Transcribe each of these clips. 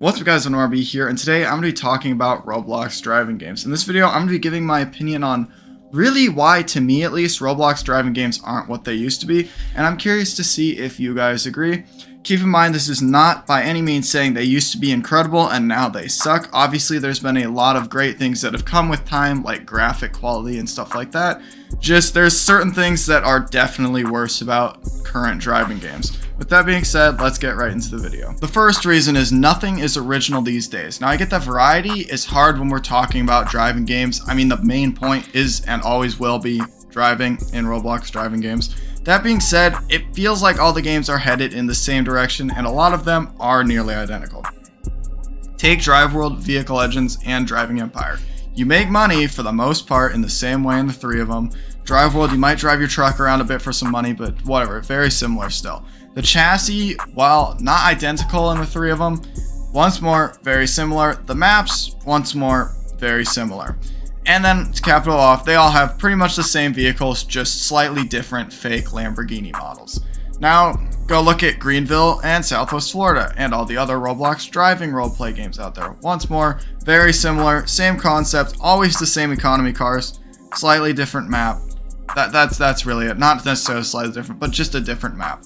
What's up guys, RB here, and today I'm going to be talking about Roblox driving games. In this video, I'm going to be giving my opinion on really why, to me at least, Roblox driving games aren't what they used to be, and I'm curious to see if you guys agree. Keep in mind, this is not by any means saying they used to be incredible and now they suck. Obviously, there's been a lot of great things that have come with time, like graphic quality and stuff like that. Just there's certain things that are definitely worse about current driving games. With that being said, let's get right into the video. The first reason is nothing is original these days. Now, I get that variety is hard when we're talking about driving games. I mean, the main point is and always will be driving in Roblox driving games. That being said, it feels like all the games are headed in the same direction, and a lot of them are nearly identical. Take Drive World, Vehicle Legends, and Driving Empire. You make money for the most part in the same way in the three of them. Drive World, you might drive your truck around a bit for some money, but whatever, very similar still. The chassis, while not identical in the three of them, once more, very similar. The maps, once more, very similar. And then, to cap it all off, they all have pretty much the same vehicles, just slightly different fake Lamborghini models. Now, go look at Greenville and Southwest Florida, and all the other Roblox driving roleplay games out there. Once more, very similar, same concept, always the same economy cars, slightly different map. That's really it. Not necessarily slightly different, but just a different map.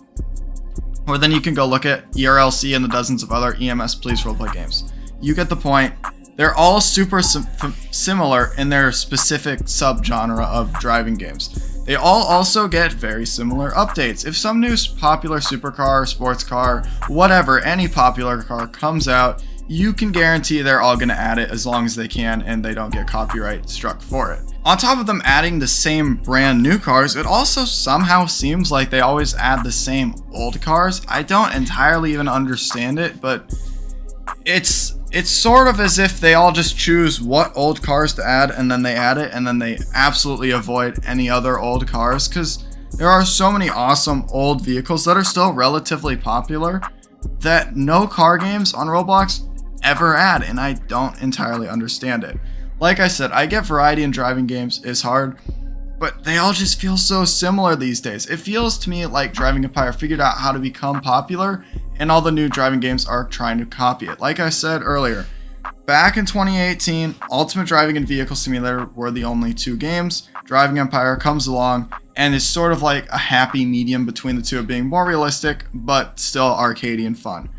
Or then you can go look at ERLC and the dozens of other EMS police roleplay games. You get the point. They're all super similar in their specific subgenre of driving games. They all also get very similar updates. If some new popular supercar, sports car, whatever, any popular car comes out, you can guarantee they're all going to add it as long as they can and they don't get copyright struck for it. On top of them adding the same brand new cars, it also somehow seems like they always add the same old cars. I don't entirely even understand it, but it's sort of as if they all just choose what old cars to add and then they add it, and then they absolutely avoid any other old cars, because there are so many awesome old vehicles that are still relatively popular that no car games on Roblox ever add, and I don't entirely understand it. Like I said, I get variety in driving games is hard, but they all just feel so similar these days. It feels to me like Driving Empire figured out how to become popular, and all the new driving games are trying to copy it. Like I said earlier, back in 2018, Ultimate Driving and Vehicle Simulator were the only two games. Driving Empire comes along and is sort of like a happy medium between the two of being more realistic, but still arcadey and fun.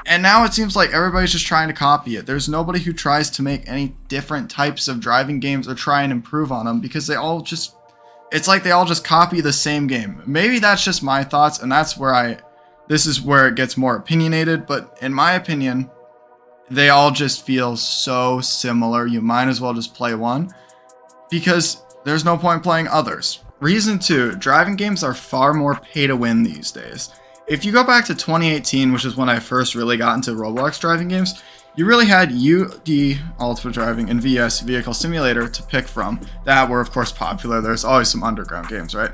And now it seems like everybody's just trying to copy it. There's nobody who tries to make any different types of driving games or try and improve on them, because it's like they all just copy the same game. Maybe that's just my thoughts, and this is where it gets more opinionated, but in my opinion, they all just feel so similar. You might as well just play one, because there's no point playing others. Reason 2, driving games are far more pay to win these days. If you go back to 2018, which is when I first really got into Roblox driving games, you really had UD, Ultimate Driving, and VS, Vehicle Simulator, to pick from that were of course popular. There's always some underground games, right?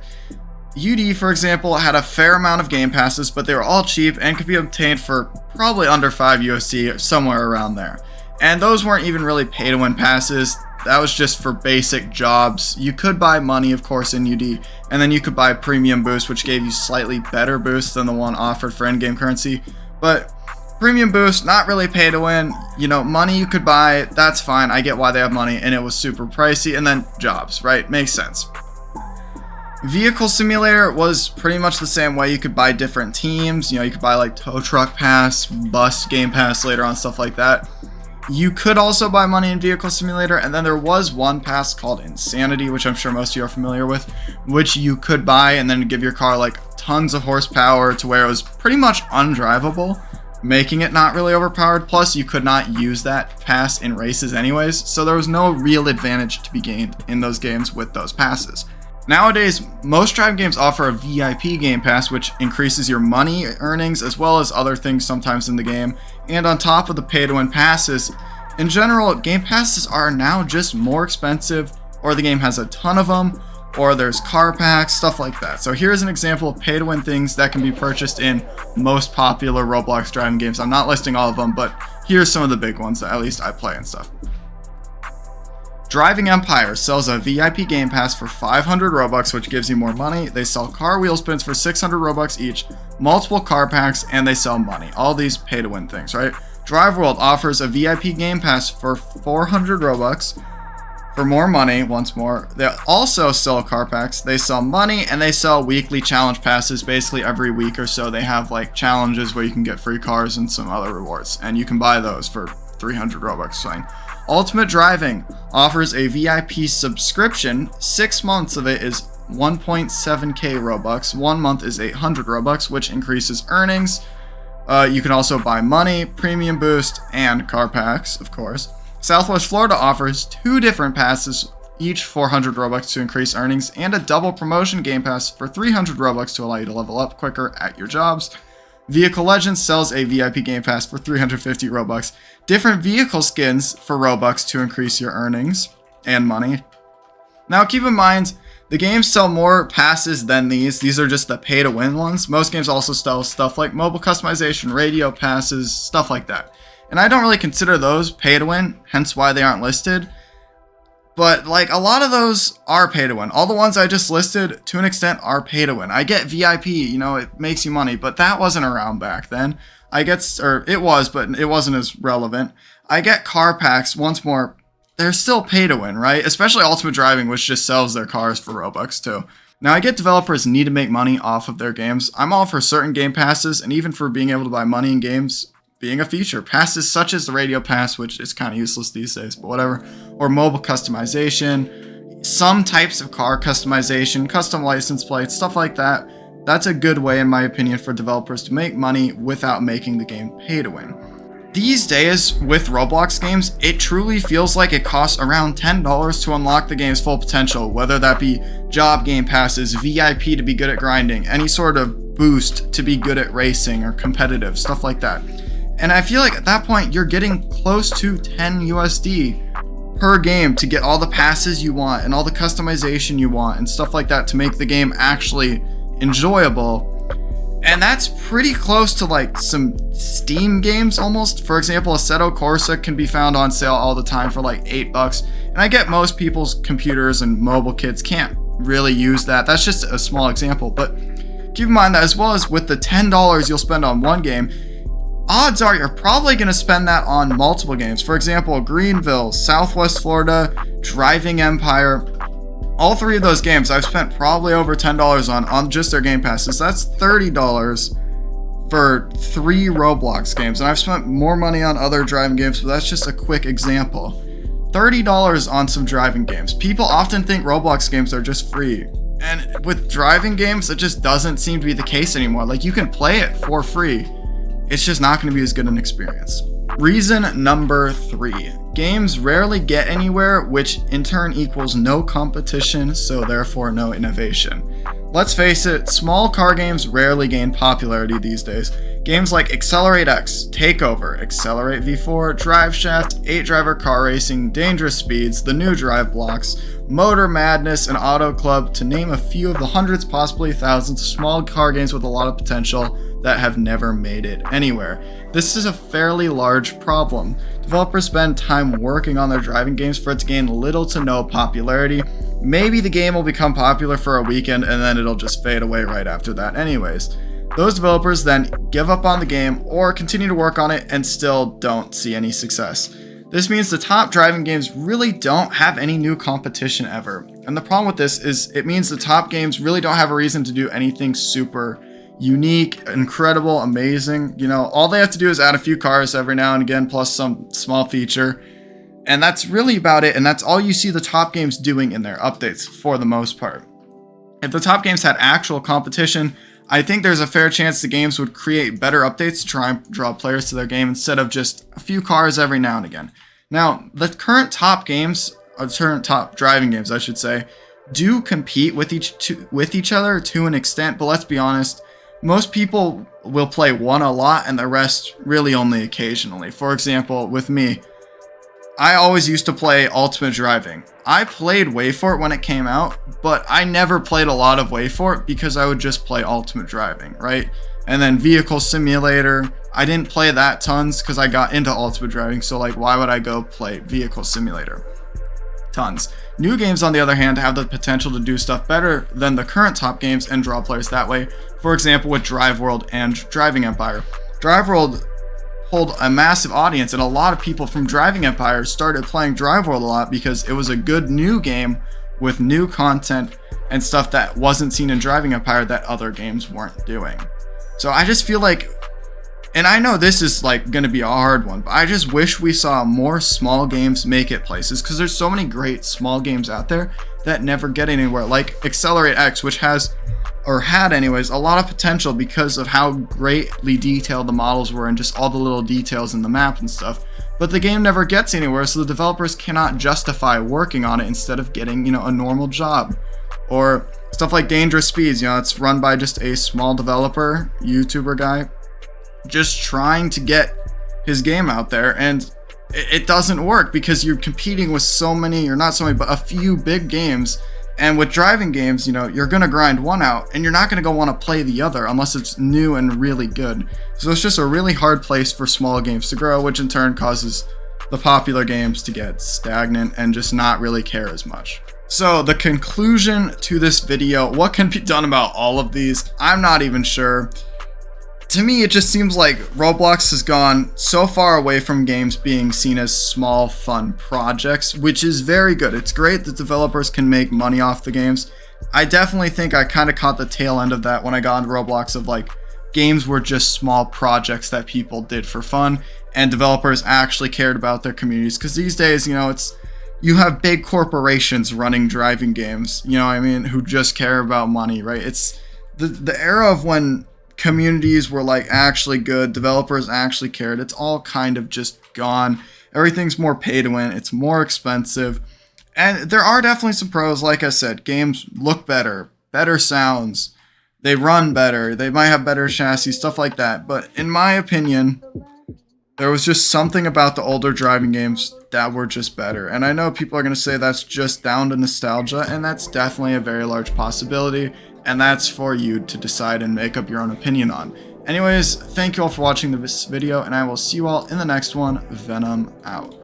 UD, for example, had a fair amount of game passes, but they were all cheap and could be obtained for probably under 5 USD, somewhere around there. And those weren't even really pay-to-win passes. That was just for basic jobs. You could buy money, of course, in UD, and then you could buy Premium Boost, which gave you slightly better boosts than the one offered for in-game currency. But Premium Boost, not really pay-to-win. You know, money you could buy, that's fine. I get why they have money, and it was super pricey. And then jobs, right? Makes sense. Vehicle Simulator was pretty much the same way. You could buy different teams. You know, you could buy like tow truck pass, bus game pass later on, stuff like that. You could also buy money in Vehicle Simulator, and then there was one pass called Insanity, which I'm sure most of you are familiar with, which you could buy and then give your car like tons of horsepower to where it was pretty much undrivable, making it not really overpowered. Plus, you could not use that pass in races anyways, so there was no real advantage to be gained in those games with those passes. Nowadays, most driving games offer a VIP game pass, which increases your money earnings as well as other things sometimes in the game. And on top of the pay-to-win passes, in general, game passes are now just more expensive, or the game has a ton of them, or there's car packs, stuff like that. So here's an example of pay-to-win things that can be purchased in most popular Roblox driving games. I'm not listing all of them, but here's some of the big ones that at least I play and stuff. Driving Empire sells a VIP game pass for 500 Robux, which gives you more money. They sell car wheel spins for 600 Robux each, multiple car packs, and they sell money. All these pay to win things, right? Drive World offers a VIP game pass for 400 Robux for more money. Once more, they also sell car packs, they sell money, and they sell weekly challenge passes. Basically every week or so they have like challenges where you can get free cars and some other rewards, and you can buy those for 300 Robux. Fine. Ultimate Driving offers a VIP subscription. 6 months of it is 1.7k Robux. 1 month is 800 Robux, which increases earnings. You can also buy money, premium boost, and car packs, of course. Southwest Florida offers 2 different passes, each 400 Robux to increase earnings, and a double promotion game pass for 300 Robux to allow you to level up quicker at your jobs. Vehicle Legends sells a VIP game pass for 350 Robux. Different vehicle skins for Robux to increase your earnings and money. Now keep in mind, the games sell more passes than these. These are just the pay-to-win ones. Most games also sell stuff like mobile customization, radio passes, stuff like that. And I don't really consider those pay-to-win, hence why they aren't listed. But like a lot of those are pay-to-win. All the ones I just listed, to an extent, are pay-to-win. I get VIP, you know, it makes you money, but that wasn't around back then. It was, but it wasn't as relevant. I get car packs, once more, they're still pay-to-win, right? Especially Ultimate Driving, which just sells their cars for Robux too. Now, I get developers need to make money off of their games. I'm all for certain game passes, and even for being able to buy money in games being a feature. Passes such as the radio pass, which is kind of useless these days, but whatever. Or mobile customization, some types of car customization, custom license plates, stuff like that. That's a good way, in my opinion, for developers to make money without making the game pay to win. These days, with Roblox games, it truly feels like it costs around $10 to unlock the game's full potential, whether that be job game passes, VIP to be good at grinding, any sort of boost to be good at racing or competitive, stuff like that. And I feel like at that point, you're getting close to 10 USD per game to get all the passes you want and all the customization you want and stuff like that to make the game actually enjoyable. And that's pretty close to like some Steam games almost. For example, Assetto Corsa can be found on sale all the time for like $8. And I get most people's computers and mobile kits can't really use that. That's just a small example. But keep in mind that as well as with the $10 you'll spend on one game, odds are you're probably going to spend that on multiple games. For example, Greenville, Southwest Florida, Driving Empire. All 3 of those games I've spent probably over $10 on just their game passes. That's $30 for 3 Roblox games. And I've spent more money on other driving games, but that's just a quick example. $30 on some driving games. People often think Roblox games are just free. And with driving games, it just doesn't seem to be the case anymore. Like, you can play it for free. It's just not going to be as good an experience. Reason number 3. Games rarely get anywhere, which in turn equals no competition, so therefore no innovation. Let's face it, small car games rarely gain popularity these days. Games like Accelerate X, Takeover, Accelerate V4, Drive Shaft, 8-driver car racing, Dangerous Speeds, the new Drive Blocks, Motor Madness, and Auto Club, to name a few of the hundreds, possibly thousands of small car games with a lot of potential that have never made it anywhere. This is a fairly large problem. Developers spend time working on their driving games for it to gain little to no popularity. Maybe the game will become popular for a weekend and then it'll just fade away right after that anyways. Those developers then give up on the game or continue to work on it and still don't see any success. This means the top driving games really don't have any new competition ever. And the problem with this is it means the top games really don't have a reason to do anything super unique, incredible, amazing. You know, all they have to do is add a few cars every now and again, plus some small feature. And that's really about it. And that's all you see the top games doing in their updates for the most part. If the top games had actual competition, I think there's a fair chance the games would create better updates to try and draw players to their game instead of just a few cars every now and again. Now, the current top games, or current top driving games, I should say, do compete with each other to an extent, but let's be honest, most people will play one a lot and the rest really only occasionally. For example, with me, I always used to play Ultimate Driving. I played Wait For It when it came out, but I never played a lot of Wait For It because I would just play Ultimate Driving, right? And then Vehicle Simulator, I didn't play that tons because I got into Ultimate Driving, so like why would I go play Vehicle Simulator? Tons. New games, on the other hand, have the potential to do stuff better than the current top games and draw players that way. For example, with Drive World and Driving Empire. Drive World hold a massive audience, and a lot of people from Driving Empire started playing Drive World a lot because it was a good new game with new content and stuff that wasn't seen in Driving Empire that other games weren't doing. So I just feel like, and I know this is like going to be a hard one, but I just wish we saw more small games make it places, because there's so many great small games out there that never get anywhere, like Accelerate X, which has, or had anyways, a lot of potential because of how greatly detailed the models were and just all the little details in the map and stuff. But the game never gets anywhere, so the developers cannot justify working on it instead of getting, you know, a normal job. Or stuff like Dangerous Speeds, you know, it's run by just a small developer, YouTuber guy, just trying to get his game out there, and it doesn't work because you're competing with so many, or not so many, but a few big games. And with driving games, you know, you're going to grind one out and you're not going to go want to play the other unless it's new and really good. So it's just a really hard place for small games to grow, which in turn causes the popular games to get stagnant and just not really care as much. So the conclusion to this video, what can be done about all of these? I'm not even sure. To me, it just seems like Roblox has gone so far away from games being seen as small, fun projects, which is very good. It's great that developers can make money off the games. I definitely think I kind of caught the tail end of that when I got into Roblox, of like, games were just small projects that people did for fun, and developers actually cared about their communities. Because these days, you know, you have big corporations running driving games, you know what I mean, who just care about money, right? It's the era of when communities were like actually good, developers actually cared. It's all kind of just gone. Everything's more pay to win, it's more expensive. And there are definitely some pros. Like I said, games look better, better sounds, they run better, they might have better chassis, stuff like that. But in my opinion, there was just something about the older driving games that were just better. And I know people are going to say that's just down to nostalgia, and that's definitely a very large possibility. And that's for you to decide and make up your own opinion on. Anyways, thank you all for watching this video, and I will see you all in the next one. Venom out.